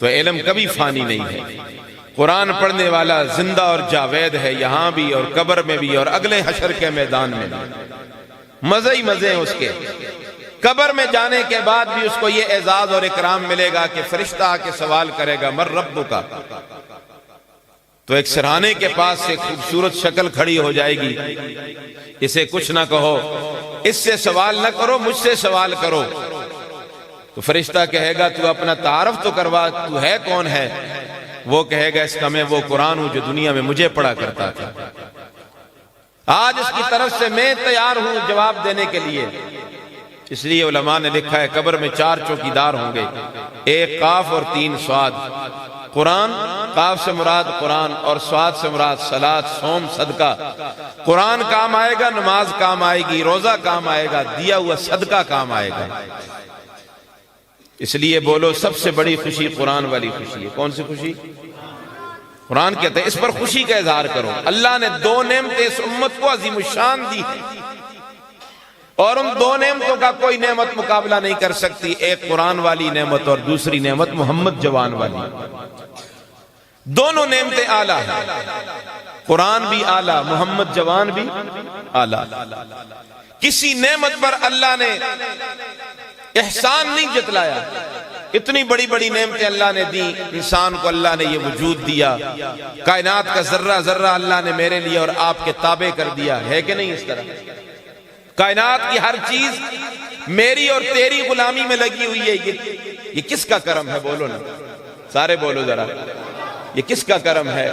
تو علم کبھی فانی نہیں ہے۔ قرآن پڑھنے والا زندہ اور جاوید ہے، یہاں بھی اور قبر میں بھی اور اگلے حشر کے میدان میں بھی۔ مزے ہی مزے ہیں اس کے۔ قبر میں جانے کے بعد بھی اس کو یہ اعزاز اور اکرام ملے گا کہ فرشتہ آ کے سوال کرے گا من ربک، تو ایک سرہانے کے پاس سے خوبصورت شکل کھڑی ہو جائے گی، اسے کچھ نہ کہو، اس سے سوال نہ کرو، مجھ سے سوال کرو۔ تو فرشتہ کہے گا تو اپنا تعارف تو کروا، تو ہے کون ہے؟ وہ کہے گا اس کا میں وہ قرآن ہوں جو دنیا میں مجھے پڑھا کرتا تھا، آج اس کی طرف سے میں تیار ہوں جواب دینے کے لیے۔ اس لیے علماء نے لکھا ہے قبر میں 4 چوکیدار ہوں گے، 1 قاف اور 3 صاد۔ قرآن، قاف سے مراد قرآن اور صاد سے مراد صلاۃ، صوم، صدقہ۔ قرآن کام آئے گا، نماز کام آئے گی، روزہ کام آئے گا، دیا ہوا صدقہ کام آئے گا۔ اس لیے بولو سب سے بڑی خوشی قرآن والی خوشی ہے۔ کون سی خوشی؟ قرآن کہتے ہیں اس پر خوشی کا اظہار کرو۔ اللہ نے 2 نعمتیں اس امت کو عظیم الشان دی ہیں، اور ان 2 نعمتوں کا کوئی نعمت مقابلہ نہیں کر سکتی، ایک قرآن والی نعمت اور دوسری نعمت محمد جوان والی۔ دونوں نعمتیں اعلیٰ ہیں، قرآن بھی اعلیٰ، محمد جوان بھی اعلیٰ۔ کسی نعمت پر اللہ نے احسان نہیں جتلایا۔ اتنی بڑی بڑی نعمتیں اللہ نے دی، انسان کو اللہ نے یہ وجود دیا، کائنات کا ذرہ ذرہ اللہ نے میرے لیے اور آپ کے تابع کر دیا ہے کہ نہیں؟ اس طرح کائنات کی ہر چیز میری اور تیری غلامی میں لگی ہوئی ہے۔ یہ کس کا کرم ہے؟ بولو نا، سارے بولو ذرا، یہ کس کا کرم ہے؟